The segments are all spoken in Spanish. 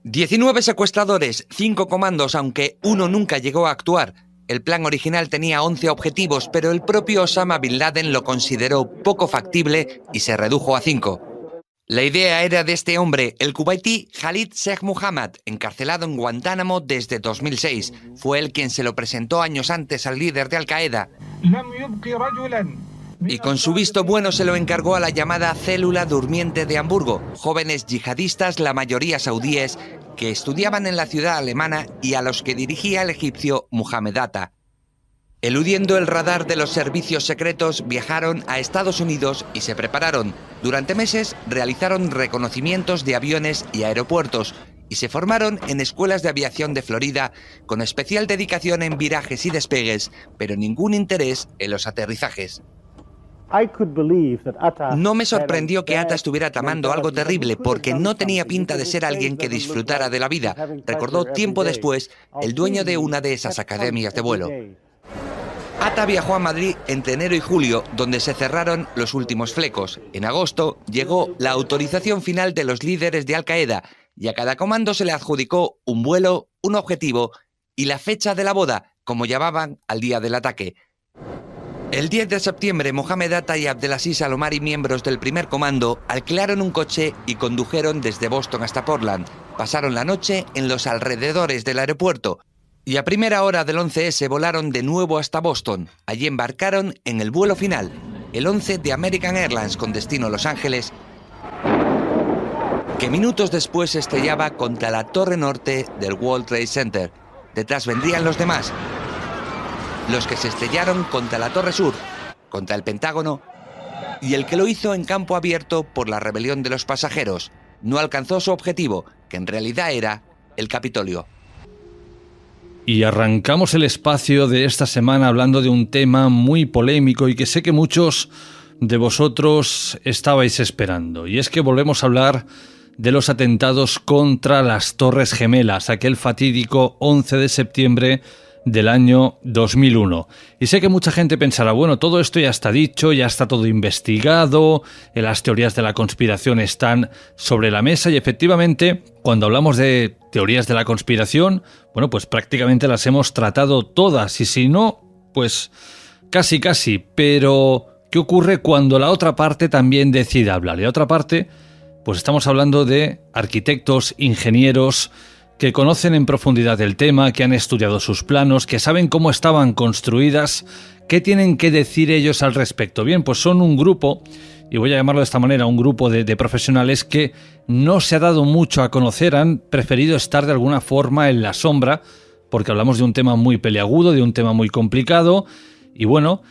19 secuestradores, 5 comandos, aunque uno nunca llegó a actuar. El plan original tenía 11 objetivos, pero el propio Osama Bin Laden lo consideró poco factible y se redujo a 5. La idea era de este hombre, el kuwaití Khalid Sheikh Mohammed, encarcelado en Guantánamo desde 2006. Fue él quien se lo presentó años antes al líder de Al-Qaeda. Y con su visto bueno se lo encargó a la llamada Célula Durmiente de Hamburgo, jóvenes yihadistas, la mayoría saudíes, que estudiaban en la ciudad alemana y a los que dirigía el egipcio Mohamed Atta. Eludiendo el radar de los servicios secretos, viajaron a Estados Unidos y se prepararon. Durante meses realizaron reconocimientos de aviones y aeropuertos y se formaron en escuelas de aviación de Florida con especial dedicación en virajes y despegues, pero ningún interés en los aterrizajes. No me sorprendió que Atta estuviera tramando algo terrible porque no tenía pinta de ser alguien que disfrutara de la vida, recordó tiempo después el dueño de una de esas academias de vuelo. Atta viajó a Madrid entre enero y julio, donde se cerraron los últimos flecos. En agosto llegó la autorización final de los líderes de Al-Qaeda y a cada comando se le adjudicó un vuelo, un objetivo y la fecha de la boda, como llamaban al día del ataque. El 10 de septiembre, Mohamed Atta y Abdelaziz Alomari, miembros del primer comando, alquilaron un coche y condujeron desde Boston hasta Portland. Pasaron la noche en los alrededores del aeropuerto y a primera hora del 11S volaron de nuevo hasta Boston. Allí embarcaron en el vuelo final, el 11 de American Airlines con destino Los Ángeles, que minutos después se estrellaba contra la torre norte del World Trade Center. Detrás vendrían los demás, los que se estrellaron contra la Torre Sur, contra el Pentágono, y el que lo hizo en campo abierto por la rebelión de los pasajeros. No alcanzó su objetivo, que en realidad era el Capitolio. Y arrancamos el espacio de esta semana hablando de un tema muy polémico y que sé que muchos de vosotros estabais esperando. Y es que volvemos a hablar de los atentados contra las Torres Gemelas, aquel fatídico 11 de septiembre del año 2001. Y sé que mucha gente pensará, bueno, todo esto ya está dicho, ya está todo investigado, las teorías de la conspiración están sobre la mesa y efectivamente, cuando hablamos de teorías de la conspiración, bueno, pues prácticamente las hemos tratado todas y si no, pues casi, pero ¿qué ocurre cuando la otra parte también decide hablar? Y la otra parte, pues estamos hablando de arquitectos, ingenieros, que conocen en profundidad el tema, que han estudiado sus planos, que saben cómo estaban construidas, qué tienen que decir ellos al respecto. Bien, pues son un grupo, y voy a llamarlo de esta manera, un grupo de profesionales que no se ha dado mucho a conocer, han preferido estar de alguna forma en la sombra, porque hablamos de un tema muy peliagudo, de un tema muy complicado, y bueno,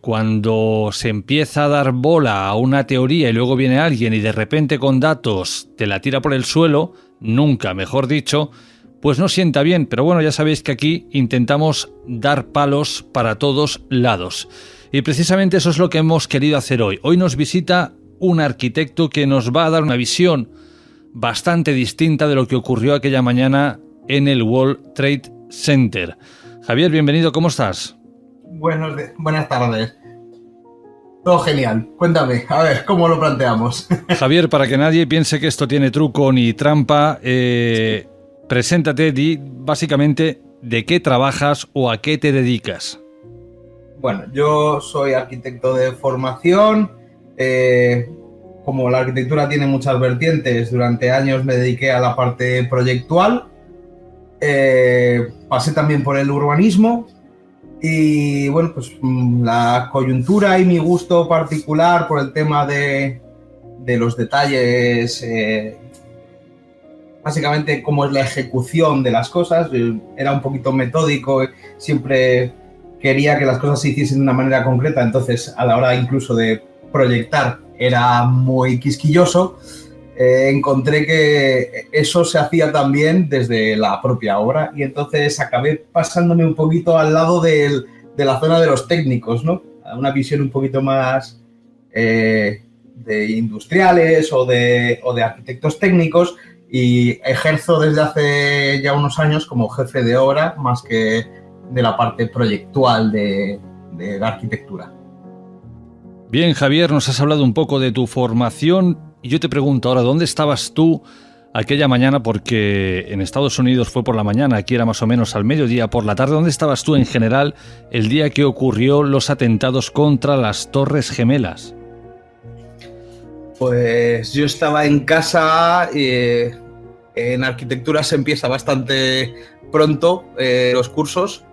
cuando se empieza a dar bola a una teoría y luego viene alguien y de repente con datos te la tira por el suelo, nunca mejor dicho, pues no sienta bien, pero bueno, ya sabéis que aquí intentamos dar palos para todos lados. Y precisamente eso es lo que hemos querido hacer hoy. Hoy nos visita un arquitecto que nos va a dar una visión bastante distinta de lo que ocurrió aquella mañana en el World Trade Center. Javier, bienvenido, ¿cómo estás? Buenas tardes. Todo genial. Cuéntame, a ver, ¿cómo lo planteamos? Javier, para que nadie piense que esto tiene truco ni trampa, preséntate, di básicamente de qué trabajas o a qué te dedicas. Bueno, yo soy arquitecto de formación. Como la arquitectura tiene muchas vertientes, durante años me dediqué a la parte proyectual. Pasé también por el urbanismo. Y bueno, pues la coyuntura y mi gusto particular por el tema de los detalles, básicamente cómo es la ejecución de las cosas, era un poquito metódico, siempre quería que las cosas se hiciesen de una manera concreta, entonces a la hora incluso de proyectar era muy quisquilloso. Encontré que eso se hacía también desde la propia obra y entonces acabé pasándome un poquito al lado de la zona de los técnicos, ¿no? A una visión un poquito más de industriales o de arquitectos técnicos y ejerzo desde hace ya unos años como jefe de obra más que de la parte proyectual de la arquitectura. Bien, Javier, nos has hablado un poco de tu formación y yo te pregunto ahora, ¿dónde estabas tú aquella mañana, porque en Estados Unidos fue por la mañana, aquí era más o menos al mediodía, por la tarde. ¿Dónde estabas tú en general el día que ocurrió los atentados contra las Torres Gemelas? Pues yo estaba en casa, en arquitectura se empieza bastante pronto los cursos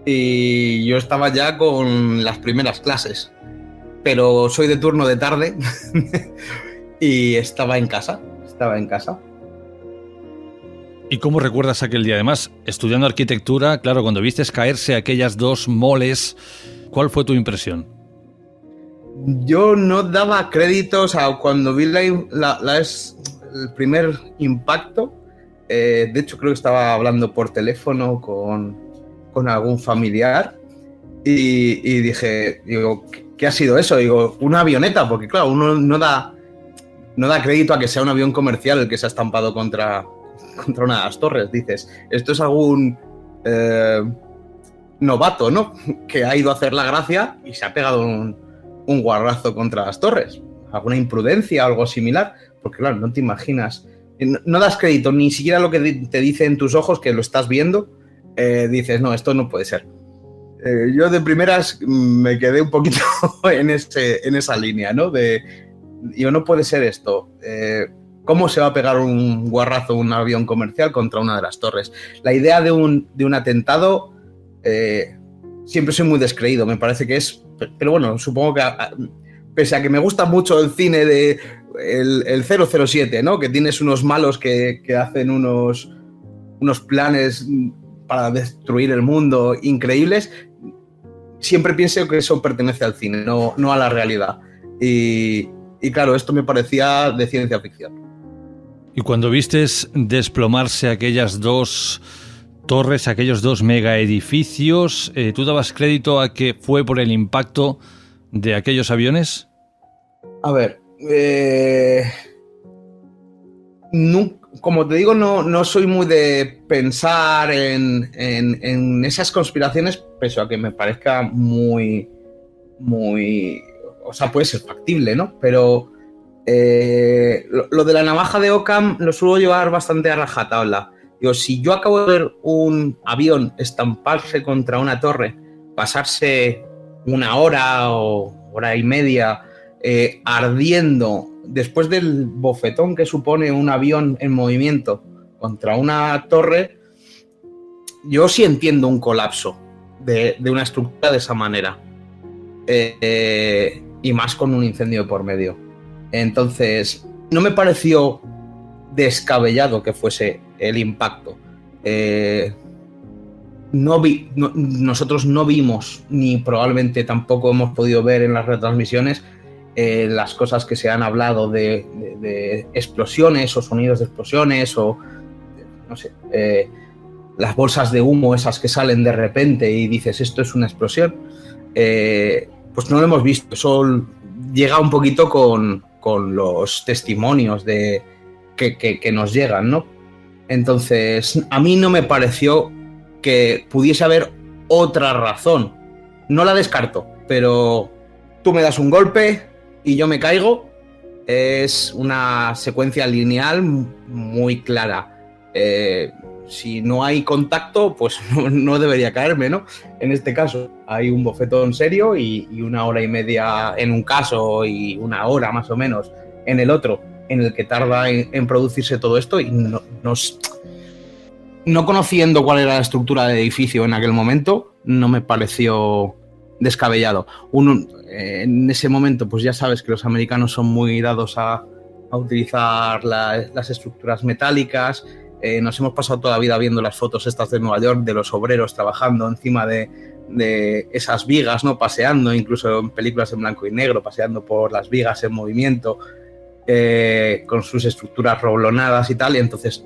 y yo estaba ya con las primeras clases, pero soy de turno de tarde y estaba en casa. ¿Y cómo recuerdas aquel día? Además, estudiando arquitectura, claro, cuando vistes caerse aquellas dos moles, ¿cuál fue tu impresión? Yo no daba créditos a cuando vi el primer impacto. De hecho, creo que estaba hablando por teléfono con algún familiar y digo, ¿qué ha sido eso? Digo, una avioneta, porque claro, uno no da crédito a que sea un avión comercial el que se ha estampado contra una de las torres. Dices, esto es algún novato, ¿no? Que ha ido a hacer la gracia y se ha pegado un guarrazo contra las torres. Alguna imprudencia o algo similar, porque claro, no te imaginas. No das crédito ni siquiera lo que te dice en tus ojos, que lo estás viendo. Dices, no, esto no puede ser. Yo de primeras me quedé un poquito en esa línea, ¿no? No puede ser esto. ¿Cómo se va a pegar un guarrazo un avión comercial contra una de las torres? La idea de un atentado, siempre soy muy descreído, me parece que es... Pero bueno, supongo que pese a que me gusta mucho el cine de el 007, ¿no? Que tienes unos malos que hacen unos planes para destruir el mundo increíbles, siempre pienso que eso pertenece al cine, no a la realidad. Y claro, esto me parecía de ciencia ficción. Y cuando vistes desplomarse aquellas dos torres, aquellos dos mega edificios, ¿tú dabas crédito a que fue por el impacto de aquellos aviones? A ver, como te digo, no soy muy de pensar en esas conspiraciones, pese a que me parezca muy, o sea, puede ser factible, ¿no? Pero lo de la navaja de Occam lo suelo llevar bastante a rajatabla. Digo, si yo acabo de ver un avión estamparse contra una torre, pasarse una hora o hora y media ardiendo, después del bofetón que supone un avión en movimiento contra una torre, yo sí entiendo un colapso de una estructura de esa manera. Y más con un incendio de por medio. Entonces, no me pareció descabellado que fuese el impacto. Nosotros no vimos, ni probablemente tampoco hemos podido ver en las retransmisiones, las cosas que se han hablado de explosiones o sonidos de explosiones o, no sé, las bolsas de humo esas que salen de repente y dices, esto es una explosión. Pues no lo hemos visto. Eso llega un poquito con los testimonios que nos llegan, ¿no? Entonces, a mí no me pareció que pudiese haber otra razón. No la descarto, pero tú me das un golpe y yo me caigo. Es una secuencia lineal muy clara. Si no hay contacto, pues no debería caerme, ¿no? En este caso hay un bofetón serio y una hora y media en un caso y una hora más o menos en el otro, en el que tarda en producirse todo esto, y no conociendo cuál era la estructura del edificio en aquel momento, no me pareció descabellado. En ese momento, pues ya sabes que los americanos son muy dados a utilizar las estructuras metálicas. Nos hemos pasado toda la vida viendo las fotos estas de Nueva York de los obreros trabajando encima de esas vigas, ¿no? Paseando, incluso en películas en blanco y negro, paseando por las vigas en movimiento, con sus estructuras roblonadas y tal. Y entonces,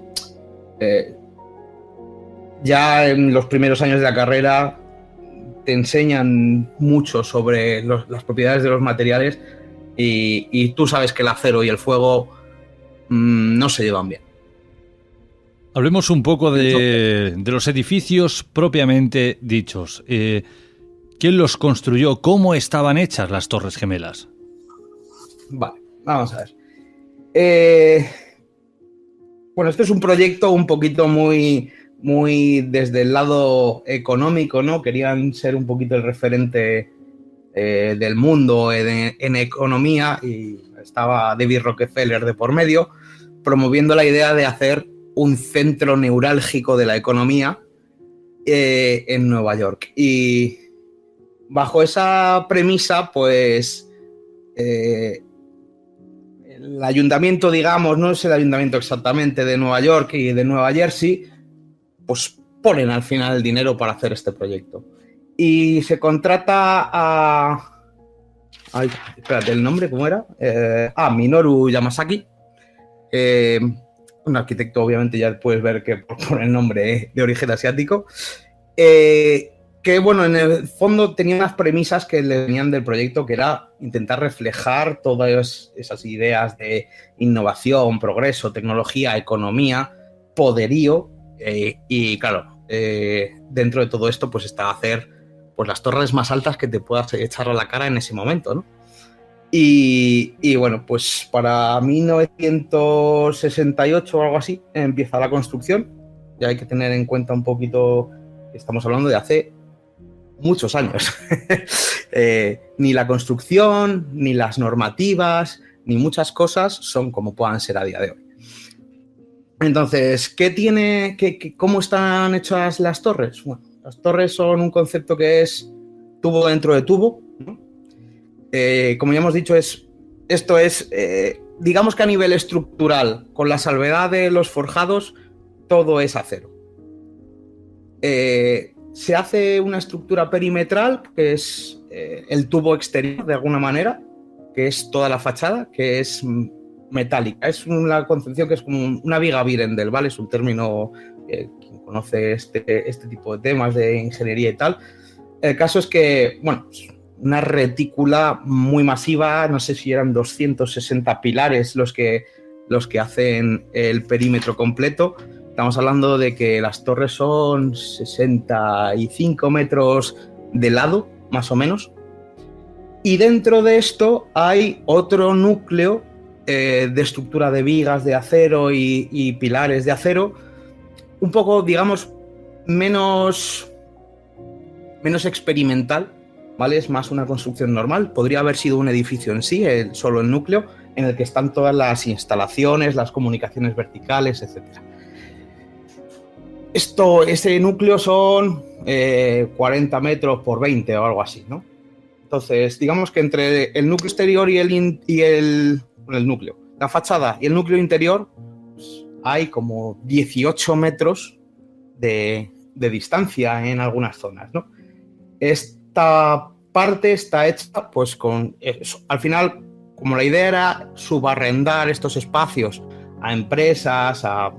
ya en los primeros años de la carrera te enseñan mucho sobre las propiedades de los materiales y tú sabes que el acero y el fuego no se llevan bien. Hablemos un poco de los edificios propiamente dichos. ¿Quién los construyó? ¿Cómo estaban hechas las Torres Gemelas? Vale, vamos a ver. Bueno, este es un proyecto un poquito muy desde el lado económico, ¿no? Querían ser un poquito el referente del mundo en economía, y estaba David Rockefeller de por medio, promoviendo la idea de hacer un centro neurálgico de la economía en Nueva York. Y bajo esa premisa, pues el ayuntamiento, digamos, no es el ayuntamiento exactamente de Nueva York y de Nueva Jersey, pues ponen al final el dinero para hacer este proyecto. Y se contrata a... Ay, espérate, ¿el nombre cómo era? Minoru Yamasaki. Un arquitecto, obviamente, ya puedes ver que por el nombre es de origen asiático. Que, bueno, en el fondo tenía unas premisas que le venían del proyecto, que era intentar reflejar todas esas ideas de innovación, progreso, tecnología, economía, poderío. Y, claro, dentro de todo esto, pues está hacer pues las torres más altas que te puedas echar a la cara en ese momento, ¿no? Y bueno, pues para 1968 o algo así empieza la construcción. Ya hay que tener en cuenta un poquito que estamos hablando de hace muchos años. Ni la construcción, ni las normativas, ni muchas cosas son como puedan ser a día de hoy. Entonces, ¿cómo están hechas las torres? Bueno, las torres son un concepto que es tubo dentro de tubo, ¿no? Como ya hemos dicho, esto es, digamos que a nivel estructural, con la salvedad de los forjados, todo es acero. Se hace una estructura perimetral, que es el tubo exterior, de alguna manera, que es toda la fachada, que es metálica. Es una concepción que es como una viga Birendel, ¿vale? Es un término, quien conoce este tipo de temas de ingeniería y tal. El caso es que, bueno, una retícula muy masiva, no sé si eran 260 pilares los que hacen el perímetro completo. Estamos hablando de que las torres son 65 metros de lado, más o menos. Y dentro de esto hay otro núcleo de estructura de vigas de acero y pilares de acero, un poco, digamos, menos experimental, ¿vale? Es más una construcción normal. Podría haber sido un edificio en sí, solo el núcleo, en el que están todas las instalaciones, las comunicaciones verticales, etc. Ese núcleo son 40 metros por 20 o algo así, ¿no? Entonces, digamos que entre el núcleo exterior y el núcleo, la fachada y el núcleo interior, pues, hay como 18 metros de distancia en algunas zonas, ¿no? Esta parte está hecha pues con eso. Al final, como la idea era subarrendar estos espacios a empresas, a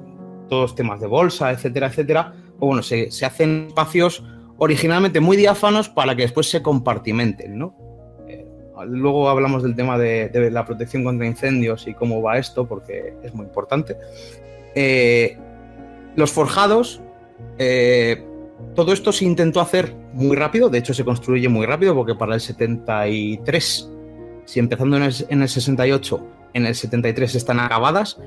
todos temas de bolsa, etcétera, etcétera, pues bueno, se hacen espacios originalmente muy diáfanos para que después se compartimenten, ¿no? Luego hablamos del tema de la protección contra incendios y cómo va esto, porque es muy importante. Los forjados, todo esto se intentó hacer muy rápido, de hecho se construye muy rápido, porque para el 73, si empezando en el 68, en el 73 están acabadas,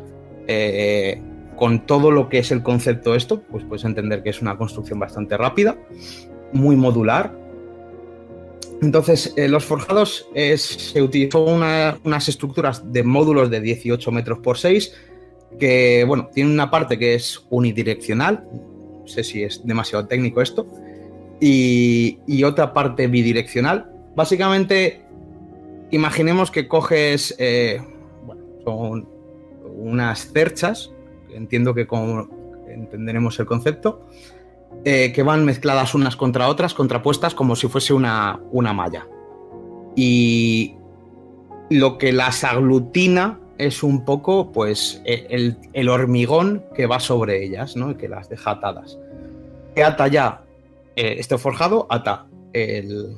con todo lo que es el concepto esto, pues puedes entender que es una construcción bastante rápida, muy modular. Entonces, los forjados se utilizó unas estructuras de módulos de 18 metros por 6, que, bueno, tienen una parte que es unidireccional, no sé si es demasiado técnico esto, y otra parte bidireccional. Básicamente, imaginemos que coges, son unas cerchas, entiendo que entenderemos el concepto, que van mezcladas unas contra otras, contrapuestas, como si fuese una malla. Y lo que las aglutina es un poco, pues, el hormigón que va sobre ellas, ¿no? Que las deja atadas. Que ata ya este forjado, ata el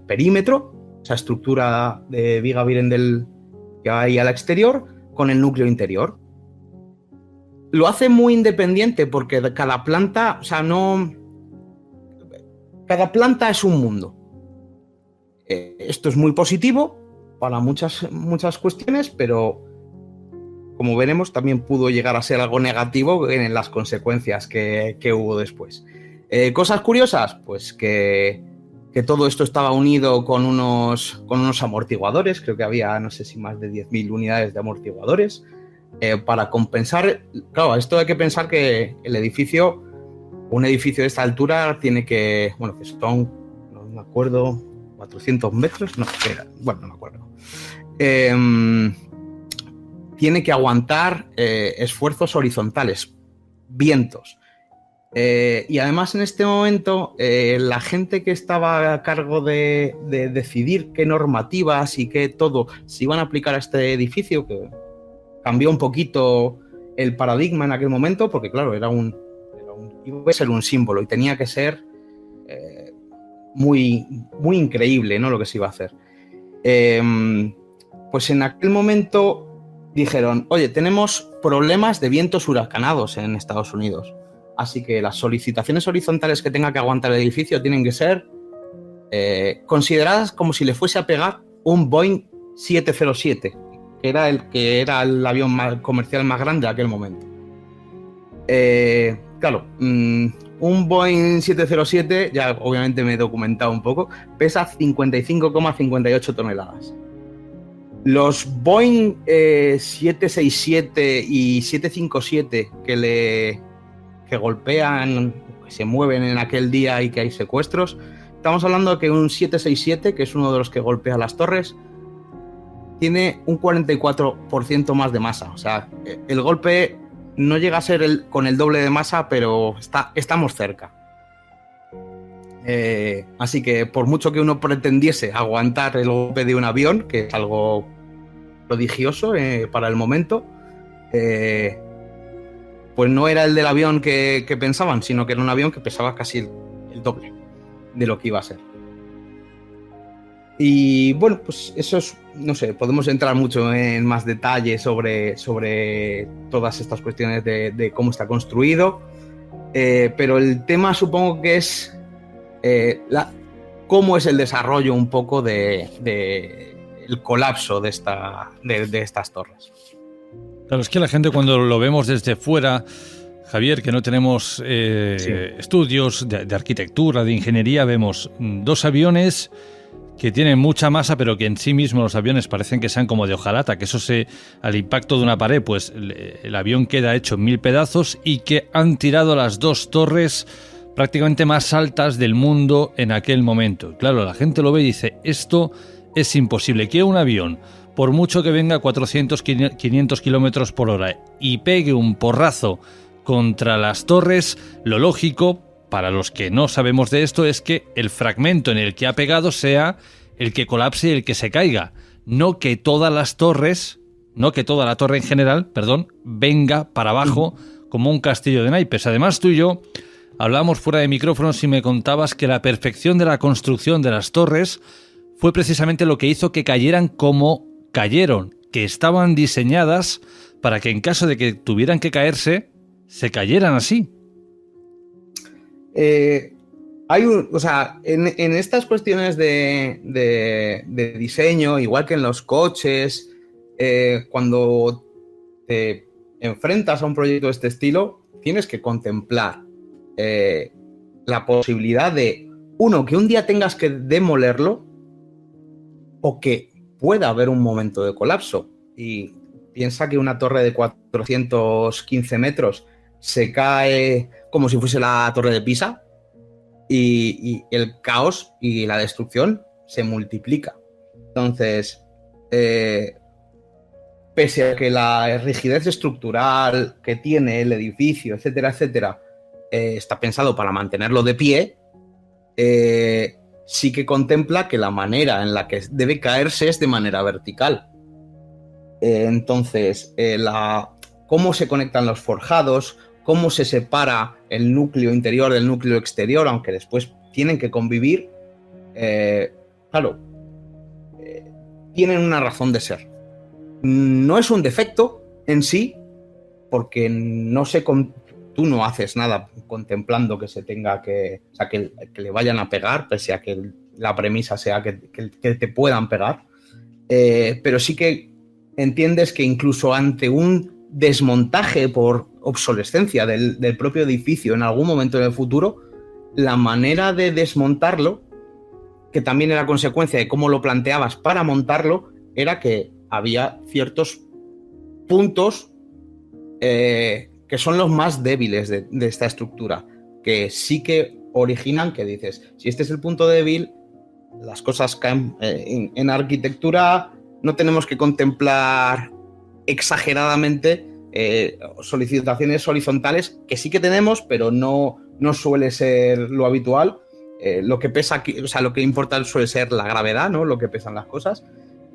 perímetro, esa estructura de viga Birendel que hay al exterior, con el núcleo interior. Lo hace muy independiente porque cada planta, o sea, cada planta es un mundo. Esto es muy positivo para muchas cuestiones, pero como veremos, también pudo llegar a ser algo negativo en las consecuencias que hubo después. Cosas curiosas, pues que todo esto estaba unido con unos amortiguadores, creo que había, no sé si más de 10.000 unidades de amortiguadores, para compensar. Claro, esto hay que pensar que un edificio de esta altura tiene que, bueno, que son, no me acuerdo, 400 metros, no me acuerdo. Tiene que aguantar esfuerzos horizontales, vientos. Y además en este momento la gente que estaba a cargo de decidir qué normativas y qué todo se iban a aplicar a este edificio, que cambió un poquito el paradigma en aquel momento, porque claro, iba a ser un símbolo y tenía que ser muy, muy increíble, ¿no?, lo que se iba a hacer. Pues en aquel momento dijeron, oye, tenemos problemas de vientos huracanados en Estados Unidos. Así que las solicitaciones horizontales que tenga que aguantar el edificio tienen que ser consideradas como si le fuese a pegar un Boeing 707, que era el avión comercial más grande de aquel momento. Claro, un Boeing 707, ya obviamente me he documentado un poco, pesa 55,58 toneladas. Los Boeing 767 y 757 que golpean, que se mueven en aquel día y que hay secuestros, estamos hablando de que un 767, que es uno de los que golpea las torres, tiene un 44% más de masa. O sea, el golpe no llega a ser con el doble de masa, pero estamos cerca. Así que por mucho que uno pretendiese aguantar el golpe de un avión, que es algo prodigioso para el momento, pues no era el del avión que pensaban, sino que era un avión que pesaba casi el doble de lo que iba a ser. Y bueno, pues eso es, no sé, podemos entrar mucho en más detalle sobre todas estas cuestiones de cómo está construido, pero el tema supongo que es cómo es el desarrollo un poco el colapso de estas torres. Claro, es que la gente cuando lo vemos desde fuera, Javier, que no tenemos estudios de arquitectura, de ingeniería, vemos dos aviones que tienen mucha masa, pero que en sí mismos los aviones parecen que sean como de hojalata, que al impacto de una pared, pues el avión queda hecho en 1000 pedazos, y que han tirado las dos torres prácticamente más altas del mundo en aquel momento. Claro, la gente lo ve y dice, esto es imposible, que un avión, por mucho que venga a 400, 500 kilómetros por hora y pegue un porrazo contra las torres, lo lógico, para los que no sabemos de esto, es que el fragmento en el que ha pegado sea el que colapse y el que se caiga. No que todas las torres, no que toda la torre en general, venga para abajo como un castillo de naipes. Además, tú y yo hablábamos fuera de micrófonos y me contabas que la perfección de la construcción de las torres fue precisamente lo que hizo que cayeran como cayeron, que estaban diseñadas para que en caso de que tuvieran que caerse, se cayeran así. En estas cuestiones de diseño, igual que en los coches, cuando te enfrentas a un proyecto de este estilo, tienes que contemplar la posibilidad de, uno, que un día tengas que demolerlo, o que pueda haber un momento de colapso. Y piensa que una torre de 415 metros se cae como si fuese la torre de Pisa, y el caos y la destrucción se multiplica. Entonces, pese a que la rigidez estructural que tiene el edificio, etcétera, etcétera, está pensado para mantenerlo de pie, sí que contempla que la manera en la que debe caerse es de manera vertical. Entonces, cómo se conectan los forjados, cómo se separa el núcleo interior del núcleo exterior, aunque después tienen que convivir, tienen una razón de ser. No es un defecto en sí, porque tú no haces nada contemplando que se tenga que, o sea, que le vayan a pegar, pese a que la premisa sea que te puedan pegar, pero sí que entiendes que incluso ante un desmontaje por obsolescencia del propio edificio en algún momento en el futuro, la manera de desmontarlo, que también era consecuencia de cómo lo planteabas para montarlo, era que había ciertos puntos que son los más débiles de esta estructura, que sí que originan que dices, si este es el punto débil, las cosas caen. En arquitectura no tenemos que contemplar exageradamente solicitaciones horizontales, que sí que tenemos, pero no suele ser lo habitual. Lo que pesa aquí, o sea, lo que importa suele ser la gravedad, ¿no? Lo que pesan las cosas.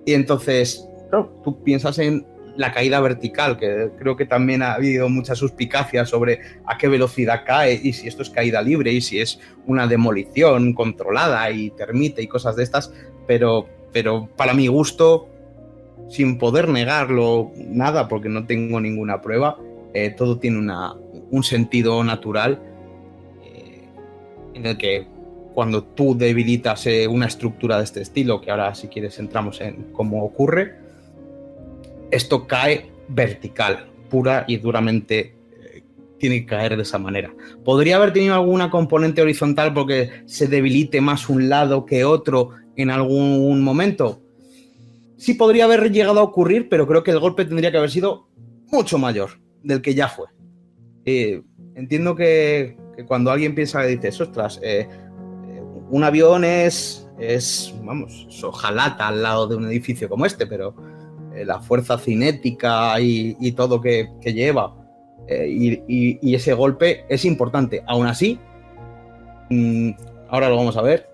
Y entonces, claro, tú piensas en la caída vertical, que creo que también ha habido mucha suspicacia sobre a qué velocidad cae y si esto es caída libre y si es una demolición controlada y termite y cosas de estas, pero para mi gusto, sin poder negarlo nada porque no tengo ninguna prueba, todo tiene un sentido natural en el que cuando tú debilitas una estructura de este estilo, que ahora si quieres entramos en cómo ocurre, esto cae vertical, pura y duramente tiene que caer de esa manera. ¿Podría haber tenido alguna componente horizontal porque se debilite más un lado que otro en algún momento? Sí podría haber llegado a ocurrir, pero creo que el golpe tendría que haber sido mucho mayor del que ya fue. Entiendo que cuando alguien piensa que dices, ostras, un avión es hojalata al lado de un edificio como este, pero la fuerza cinética y todo que lleva y ese golpe es importante. Aún así, ahora lo vamos a ver,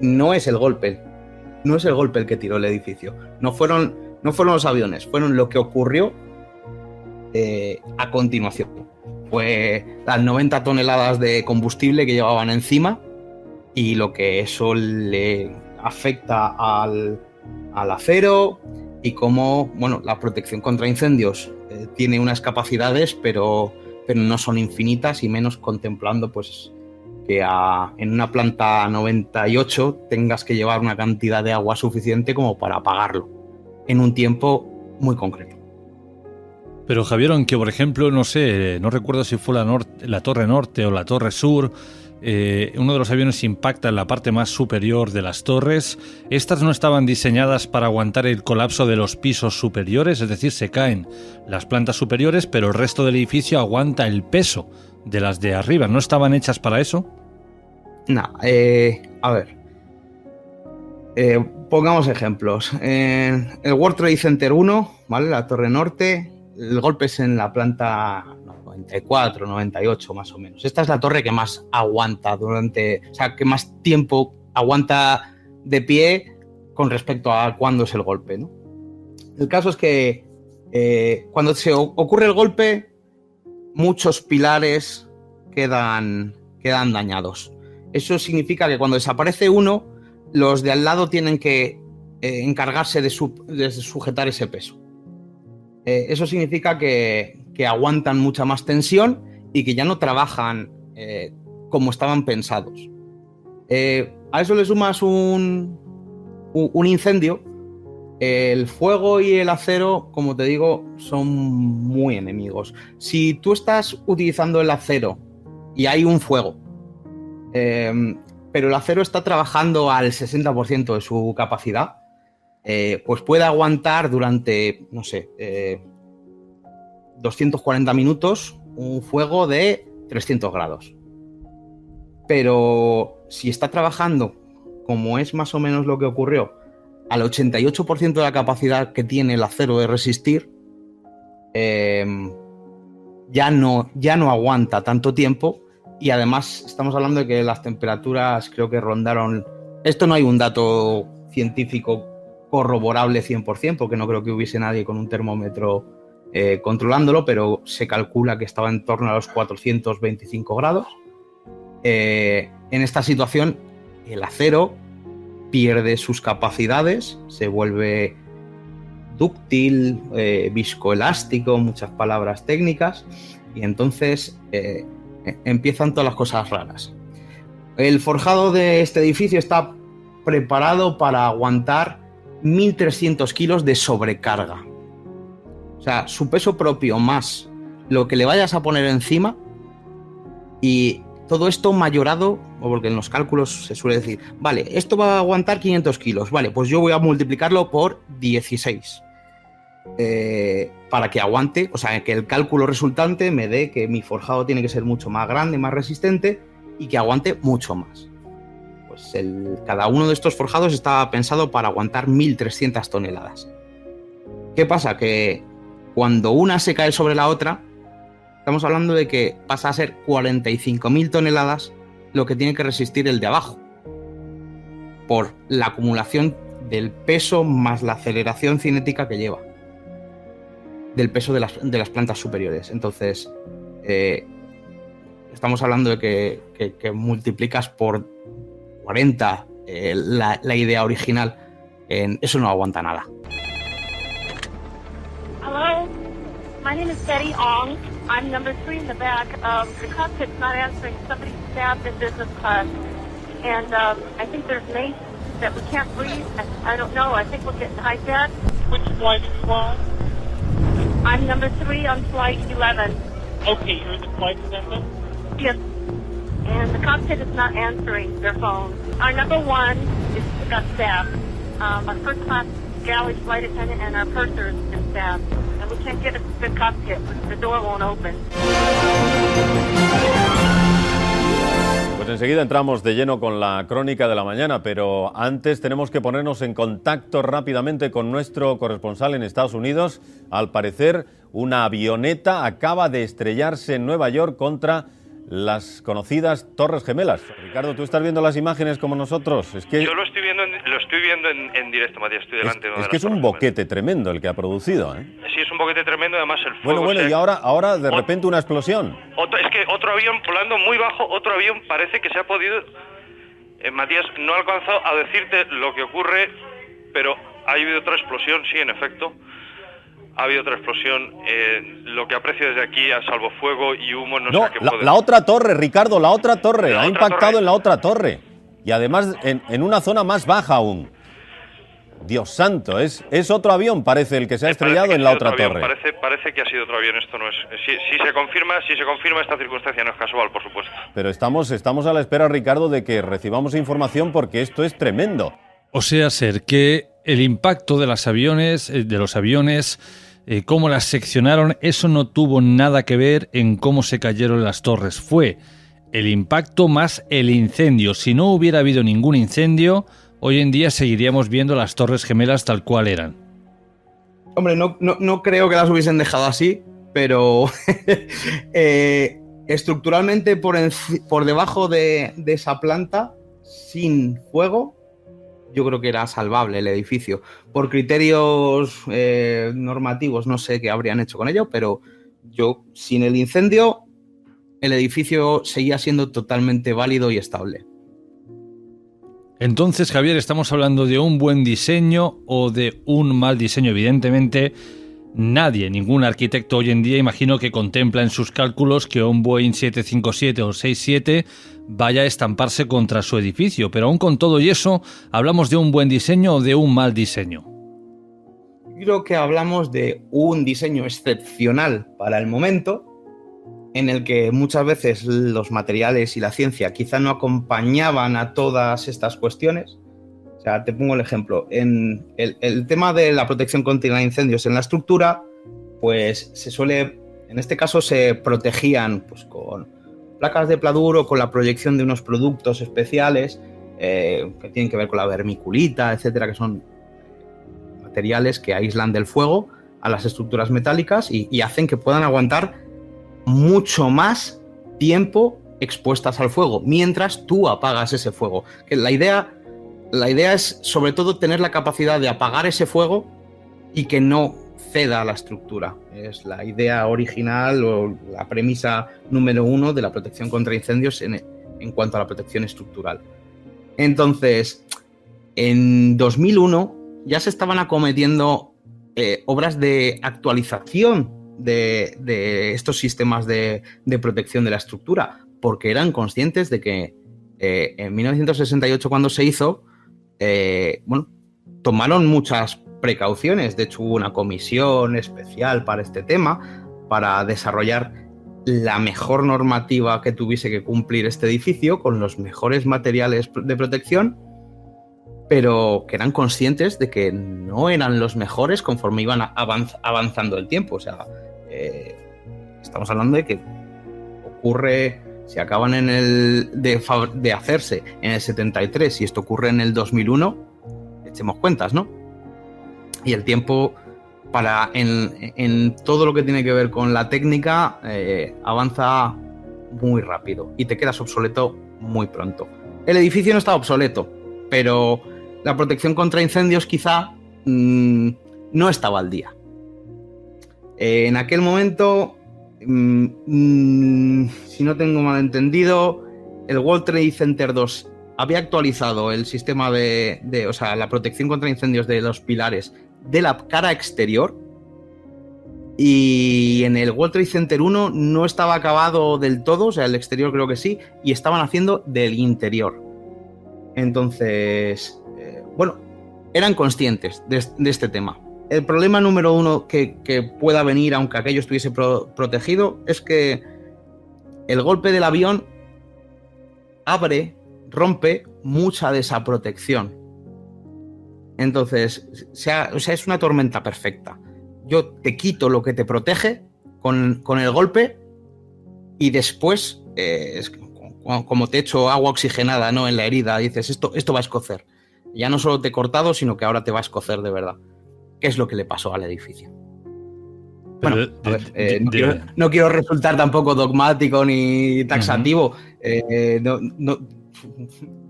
no es el golpe el que tiró el edificio. No fueron los aviones, fueron lo que ocurrió a continuación. Fue las 90 toneladas de combustible que llevaban encima y lo que eso le afecta al acero y cómo, bueno, la protección contra incendios tiene unas capacidades, pero no son infinitas, y menos contemplando pues que en una planta 98 tengas que llevar una cantidad de agua suficiente como para apagarlo en un tiempo muy concreto. Pero Javier, aunque por ejemplo, no sé, no recuerdo si fue la Torre Norte o la Torre Sur, uno de los aviones impacta en la parte más superior de las torres. Estas no estaban diseñadas para aguantar el colapso de los pisos superiores, es decir, se caen las plantas superiores, pero el resto del edificio aguanta el peso de las de arriba. ¿No estaban hechas para eso? No, a ver. Pongamos ejemplos. En el World Trade Center 1, ¿vale? La Torre Norte, el golpe es en la planta 94, 98 más o menos. Esta es la torre que más aguanta que más tiempo aguanta de pie con respecto a cuándo es el golpe, ¿no? El caso es que cuando se ocurre el golpe, muchos pilares quedan dañados. Eso significa que cuando desaparece uno, los de al lado tienen que encargarse de sujetar ese peso. Eso significa que aguantan mucha más tensión y que ya no trabajan como estaban pensados. A eso le sumas un incendio. El fuego y el acero, como te digo, son muy enemigos. Si tú estás utilizando el acero y hay un fuego, pero el acero está trabajando al 60% de su capacidad, pues puede aguantar durante, no sé, 240 minutos un fuego de 300 grados. Pero si está trabajando, como es más o menos lo que ocurrió, al 88% de la capacidad que tiene el acero de resistir, ya no aguanta tanto tiempo. Y además estamos hablando de que las temperaturas creo que rondaron... Esto no hay un dato científico corroborable 100%, porque no creo que hubiese nadie con un termómetro controlándolo, pero se calcula que estaba en torno a los 425 grados. En esta situación, el acero pierde sus capacidades, se vuelve dúctil, viscoelástico, muchas palabras técnicas, y entonces empiezan todas las cosas raras. El forjado de este edificio está preparado para aguantar 1.300 kilos de sobrecarga. sea, su peso propio más lo que le vayas a poner encima, y todo esto mayorado, o porque en los cálculos se suele decir, vale, esto va a aguantar 500 kilos, vale, pues yo voy a multiplicarlo por 16 para que aguante, o sea, que el cálculo resultante me dé que mi forjado tiene que ser mucho más grande, más resistente y que aguante mucho más. Pues cada uno de estos forjados estaba pensado para aguantar 1.300 toneladas. ¿Qué pasa? Que cuando una se cae sobre la otra, estamos hablando de que pasa a ser 45.000 toneladas lo que tiene que resistir el de abajo, por la acumulación del peso más la aceleración cinética que lleva, del peso de las plantas superiores. Entonces, estamos hablando de que multiplicas por 40 la idea original. Eso no aguanta nada. Hello, my name is Betty Ong. I'm number 3 in the back. The cockpit's not answering. Somebody stabbed in business class. And I think there's mace that we can't breathe. I don't know. I think we're getting hijacked. Which flight are you on? I'm number 3 on flight 11. Okay, you're the flight attendant? Yes. And the cockpit is not answering their phone. Our number 1 got stabbed. Our first class galley flight attendant and our purser has been stabbed. And we can't get into the cockpit. The door won't open. Pues enseguida entramos de lleno con la crónica de la mañana, pero antes tenemos que ponernos en contacto rápidamente con nuestro corresponsal en Estados Unidos. Al parecer, una avioneta acaba de estrellarse en Nueva York contra las conocidas Torres Gemelas. Ricardo, ¿tú estás viendo las imágenes como nosotros? Es que yo lo estoy viendo en directo, Matías, estoy delante de una de es que las es un Torres boquete tremendo el que ha producido, ¿eh? Sí, es un boquete tremendo, además el fuego... Bueno, y ahora de repente una explosión. Es que otro avión volando muy bajo, otro avión parece que se ha podido... Matías, no he alcanzado a decirte lo que ocurre, pero ha habido otra explosión, sí, en efecto. Ha habido otra explosión. Lo que aprecio desde aquí, a salvo fuego y humo, no sé qué puede... La otra torre, Ricardo, la otra torre. La ha otra impactado torre. en la otra torre. Y además en una zona más baja aún. Dios santo, es otro avión, parece, el que se ha estrellado en la otra torre. Parece que ha sido otro avión, esto no es... Si se confirma esta circunstancia no es casual, por supuesto. Pero estamos a la espera, Ricardo, de que recibamos información porque esto es tremendo. O sea, ser que el impacto de los aviones, cómo las seccionaron, eso no tuvo nada que ver en cómo se cayeron las torres. Fue el impacto más el incendio. Si no hubiera habido ningún incendio, hoy en día seguiríamos viendo las Torres Gemelas tal cual eran. Hombre, no creo que las hubiesen dejado así, pero estructuralmente por debajo de esa planta, sin fuego, yo creo que era salvable el edificio. Por criterios normativos no sé qué habrían hecho con ello, pero yo, sin el incendio, el edificio seguía siendo totalmente válido y estable. Entonces, Javier, ¿estamos hablando de un buen diseño o de un mal diseño? Evidentemente, nadie, ningún arquitecto hoy en día, imagino que contempla en sus cálculos que un Boeing 757 o 67 vaya a estamparse contra su edificio. Pero aún con todo y eso, ¿hablamos de un buen diseño o de un mal diseño? Creo que hablamos de un diseño excepcional para el momento, en el que muchas veces los materiales y la ciencia quizá no acompañaban a todas estas cuestiones. O sea, te pongo el ejemplo. En el tema de la protección contra incendios en la estructura, pues en este caso se protegían pues, con placas de pladuro, con la proyección de unos productos especiales que tienen que ver con la vermiculita, etcétera, que son materiales que aíslan del fuego a las estructuras metálicas y hacen que puedan aguantar mucho más tiempo expuestas al fuego, mientras tú apagas ese fuego. Que la idea es, sobre todo, tener la capacidad de apagar ese fuego y que no ceda a la estructura. Es la idea original o la premisa número 1 de la protección contra incendios en cuanto a la protección estructural. Entonces, en 2001 ya se estaban acometiendo obras de actualización de estos sistemas de protección de la estructura, porque eran conscientes de que en 1968, cuando se hizo, tomaron muchas precauciones. De hecho, hubo una comisión especial para este tema, para desarrollar la mejor normativa que tuviese que cumplir este edificio, con los mejores materiales de protección, pero que eran conscientes de que no eran los mejores conforme iban avanzando el tiempo. O sea, estamos hablando de que ocurre, si acaban de hacerse en el 73 y esto ocurre en el 2001, echemos cuentas, ¿no? Y el tiempo en todo lo que tiene que ver con la técnica avanza muy rápido y te quedas obsoleto muy pronto. El edificio no está obsoleto, pero la protección contra incendios quizá no estaba al día. En aquel momento, si no tengo mal entendido, el World Trade Center 2 había actualizado el sistema o sea, la protección contra incendios de los pilares de la cara exterior, y en el World Trade Center 1 no estaba acabado del todo, o sea, el exterior creo que sí, y estaban haciendo del interior. Entonces, bueno, eran conscientes de este tema. El problema número uno que pueda venir, aunque aquello estuviese protegido, es que el golpe del avión rompe mucha de esa protección. Entonces, o sea, es una tormenta perfecta. Yo te quito lo que te protege con el golpe y después, como te echo agua oxigenada, ¿no?, en la herida, dices, esto va a escocer. Ya no solo te he cortado, sino que ahora te va a escocer de verdad. ¿Qué es lo que le pasó al edificio? Bueno, a ver, no quiero resultar tampoco dogmático ni taxativo.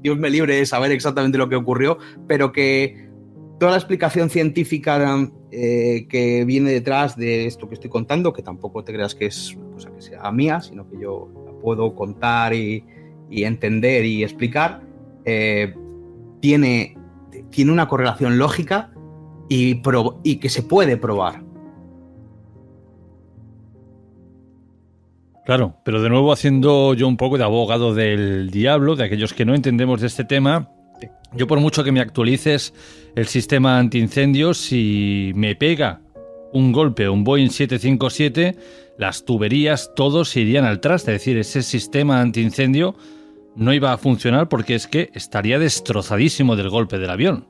Dios me libre de saber exactamente lo que ocurrió, pero que toda la explicación científica que viene detrás de esto que estoy contando, que tampoco te creas que es una cosa que sea mía, sino que yo la puedo contar y entender y explicar, tiene una correlación lógica y que se puede probar. Claro, pero de nuevo haciendo yo un poco de abogado del diablo, de aquellos que no entendemos de este tema, yo por mucho que me actualices el sistema antiincendios, si me pega un golpe un Boeing 757, las tuberías todos irían al traste, es decir, ese sistema antiincendio no iba a funcionar porque es que estaría destrozadísimo del golpe del avión.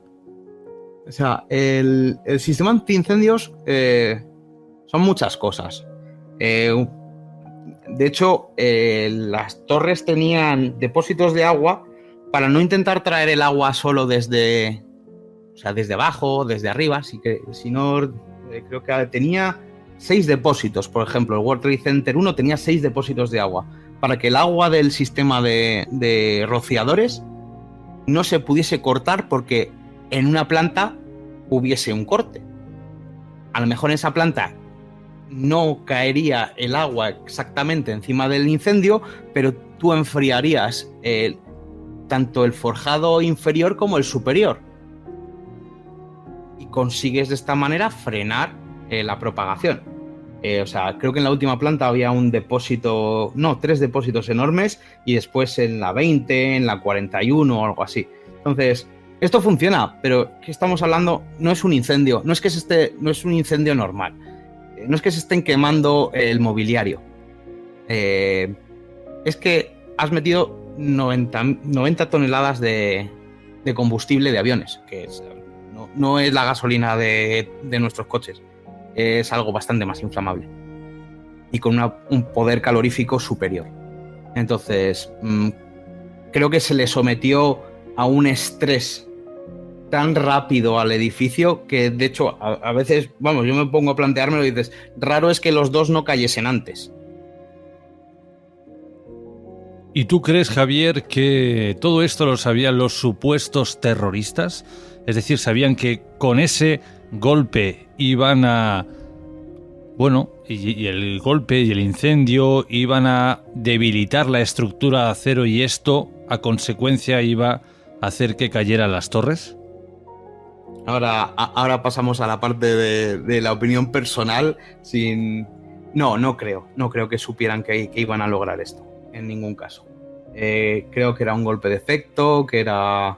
O sea, el sistema antiincendios son muchas cosas. De hecho, las torres tenían depósitos de agua para no intentar traer el agua solo desde abajo, desde arriba, sino creo que tenía 6 depósitos. Por ejemplo, el World Trade Center 1 tenía 6 depósitos de agua para que el agua del sistema de rociadores no se pudiese cortar porque en una planta hubiese un corte. A lo mejor en esa planta no caería el agua exactamente encima del incendio, pero tú enfriarías tanto el forjado inferior como el superior. Y consigues de esta manera frenar la propagación. O sea, creo que en la última planta había 3 depósitos enormes y después en la 20, en la 41 o algo así. Entonces, esto funciona, pero ¿qué estamos hablando? No es un incendio, no es un incendio normal. No es que se estén quemando el mobiliario. Es que has metido 90 toneladas de combustible de aviones, que no es la gasolina de nuestros coches. Es algo bastante más inflamable y con un poder calorífico superior. Entonces, creo que se le sometió a un estrés tan rápido al edificio que, de hecho, a veces, yo me pongo a planteármelo y dices, raro es que los dos no cayesen antes. ¿Y tú crees, Javier, que todo esto lo sabían los supuestos terroristas? Es decir, sabían que con ese golpe iban a... y el golpe y el incendio iban a debilitar la estructura de acero y esto, a consecuencia, iba a hacer que cayeran las torres. Ahora pasamos a la parte de la opinión personal. No creo que supieran que iban a lograr esto, en ningún caso. Creo que era un golpe de efecto, que era...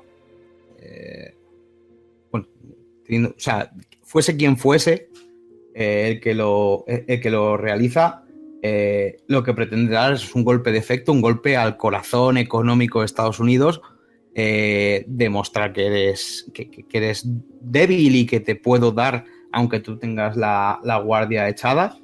fuese quien fuese el que lo realiza, lo que pretende dar es un golpe de efecto, un golpe al corazón económico de Estados Unidos, demostrar que eres débil y que te puedo dar aunque tú tengas la guardia echada,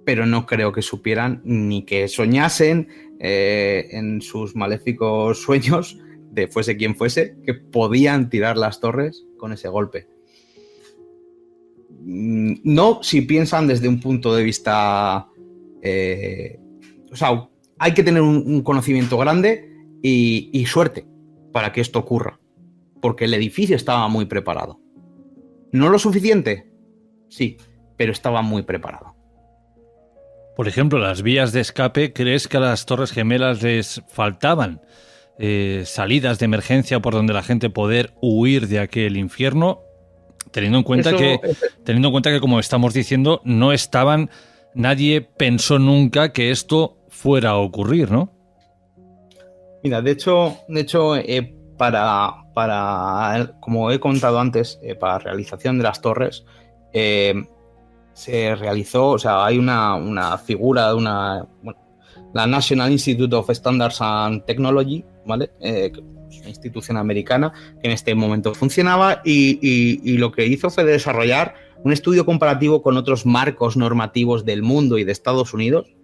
pero no creo que supieran ni que soñasen en sus maléficos sueños, de fuese quien fuese, que podían tirar las torres con ese golpe. No si piensan desde un punto de vista... o sea, hay que tener un conocimiento grande y suerte para que esto ocurra, porque el edificio estaba muy preparado. ¿No lo suficiente? Sí, pero estaba muy preparado. Por ejemplo, las vías de escape, ¿crees que a las Torres Gemelas les faltaban salidas de emergencia por donde la gente poder huir de aquel infierno? Teniendo en cuenta que, como estamos diciendo, no estaban, nadie pensó nunca que esto fuera a ocurrir, ¿no? Mira, de hecho, para como he contado antes, para la realización de las torres, se realizó, o sea, hay una figura de la National Institute of Standards and Technology, ¿vale? Una institución americana que en este momento funcionaba y lo que hizo fue desarrollar un estudio comparativo con otros marcos normativos del mundo y de Estados Unidos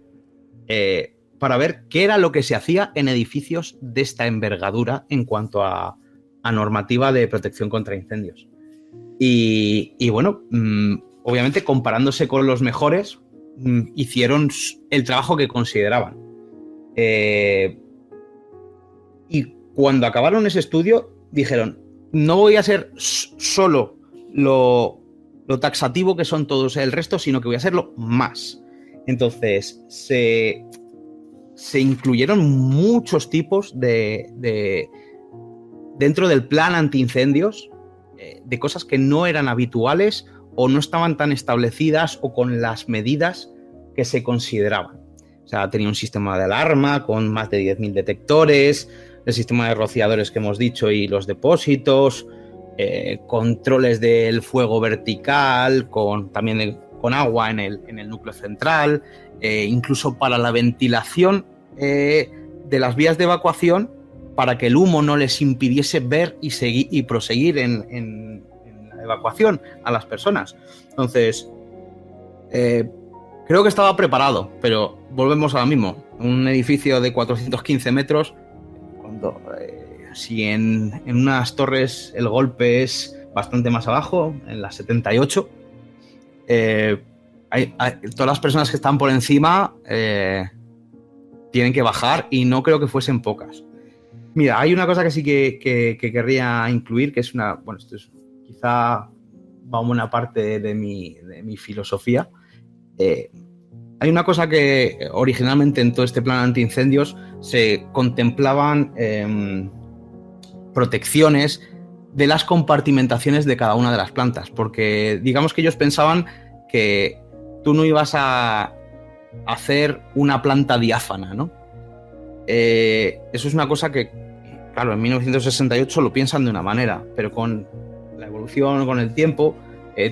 para ver qué era lo que se hacía en edificios de esta envergadura en cuanto a normativa de protección contra incendios. Y bueno, obviamente comparándose con los mejores, hicieron el trabajo que consideraban. Y cuando acabaron ese estudio, dijeron, no voy a ser solo lo taxativo que son todos el resto, sino que voy a hacerlo más. Entonces, se incluyeron muchos tipos dentro del plan antiincendios, de cosas que no eran habituales o no estaban tan establecidas o con las medidas que se consideraban. O sea, tenía un sistema de alarma con más de 10.000 detectores, el sistema de rociadores que hemos dicho y los depósitos, controles del fuego vertical, también con agua en el núcleo central, incluso para la ventilación de las vías de evacuación, para que el humo no les impidiese ver y proseguir en la evacuación a las personas. Entonces, creo que estaba preparado, pero volvemos a lo mismo. Un edificio de 415 metros, si en unas torres el golpe es bastante más abajo, en las 78, todas las personas que están por encima tienen que bajar y no creo que fuesen pocas. Mira, hay una cosa que sí que querría incluir, que es esto es quizá va una parte de mi filosofía. Hay una cosa que originalmente en todo este plan antiincendios se contemplaban protecciones de las compartimentaciones de cada una de las plantas, porque digamos que ellos pensaban que tú no ibas a hacer una planta diáfana, ¿no? Eso es una cosa que, claro, en 1968 lo piensan de una manera, pero con la evolución, con el tiempo,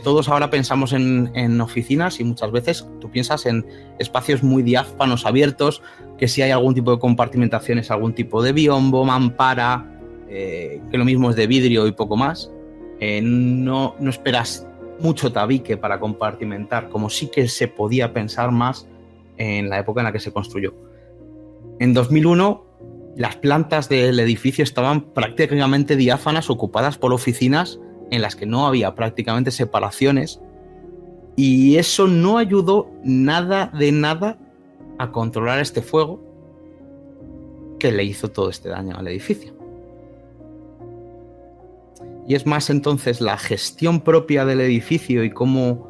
todos ahora pensamos en oficinas y muchas veces tú piensas en espacios muy diáfanos, abiertos, que si hay algún tipo de compartimentación es algún tipo de biombo, mampara, que lo mismo es de vidrio y poco más. No esperas mucho tabique para compartimentar, como sí que se podía pensar más en la época en la que se construyó. En 2001, las plantas del edificio estaban prácticamente diáfanas, ocupadas por oficinas en las que no había prácticamente separaciones, y eso no ayudó nada a controlar este fuego que le hizo todo este daño al edificio. Y es más entonces la gestión propia del edificio y cómo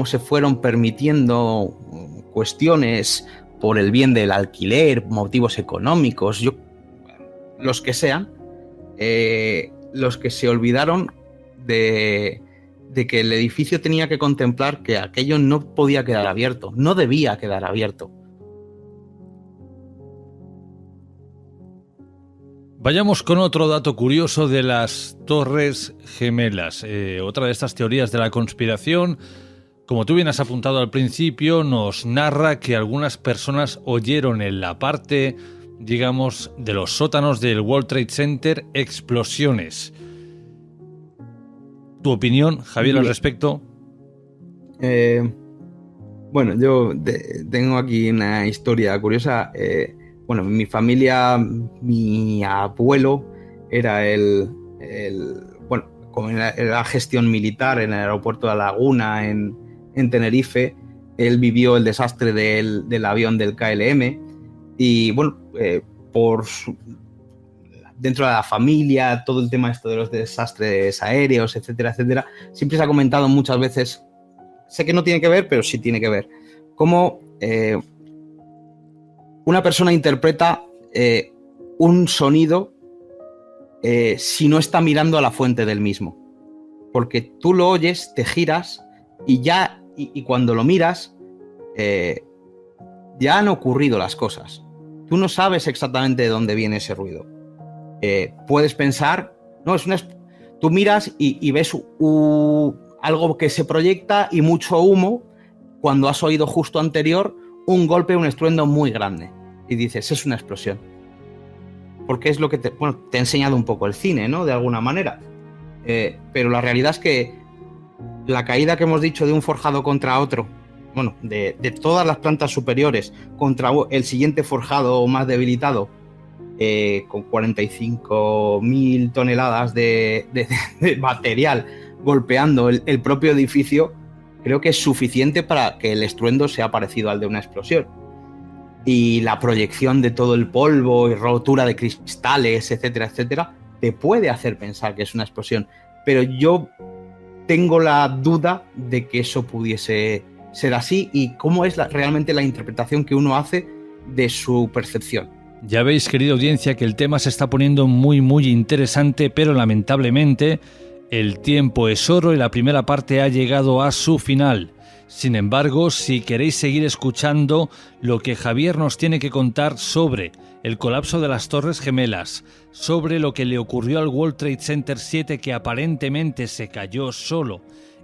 se fueron permitiendo cuestiones por el bien del alquiler, motivos económicos, los que sean, los que se olvidaron de que el edificio tenía que contemplar que aquello no podía quedar abierto, no debía quedar abierto. Vayamos con otro dato curioso de las Torres Gemelas. Otra de estas teorías de la conspiración, como tú bien has apuntado al principio, nos narra que algunas personas oyeron en la parte, digamos, de los sótanos del World Trade Center explosiones. ¿Tu opinión, Javier, al respecto? Bueno, yo tengo aquí una historia curiosa. Bueno, en mi familia, mi abuelo era bueno, como en la gestión militar en el aeropuerto de La Laguna, en Tenerife. Él vivió el desastre del avión del KLM y, bueno, dentro de la familia, todo el tema esto de los desastres aéreos, etcétera, etcétera, siempre se ha comentado muchas veces, sé que no tiene que ver, pero sí tiene que ver, cómo una persona interpreta un sonido si no está mirando a la fuente del mismo. Porque tú lo oyes, te giras y cuando lo miras ya han ocurrido las cosas. Tú no sabes exactamente de dónde viene ese ruido. Puedes pensar, no, tú miras y ves algo que se proyecta y mucho humo cuando has oído justo anterior un golpe, un estruendo muy grande. Y dices, es una explosión. Porque es lo que te ha enseñado un poco el cine, ¿no? De alguna manera. Pero la realidad es que la caída que hemos dicho de un forjado contra otro, bueno, de todas las plantas superiores contra el siguiente forjado más debilitado, con 45.000 toneladas de material golpeando el propio edificio, creo que es suficiente para que el estruendo sea parecido al de una explosión. Y la proyección de todo el polvo y rotura de cristales, etcétera, etcétera, te puede hacer pensar que es una explosión. Pero yo tengo la duda de que eso pudiese ser así y cómo es realmente la interpretación que uno hace de su percepción. Ya veis, querida audiencia, que el tema se está poniendo muy, muy interesante, pero lamentablemente el tiempo es oro y la primera parte ha llegado a su final. Sin embargo, si queréis seguir escuchando lo que Javier nos tiene que contar sobre el colapso de las Torres Gemelas, sobre lo que le ocurrió al World Trade Center 7 que aparentemente se cayó solo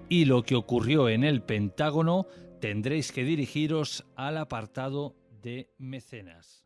y lo que ocurrió en el Pentágono, tendréis que dirigiros al apartado de mecenas.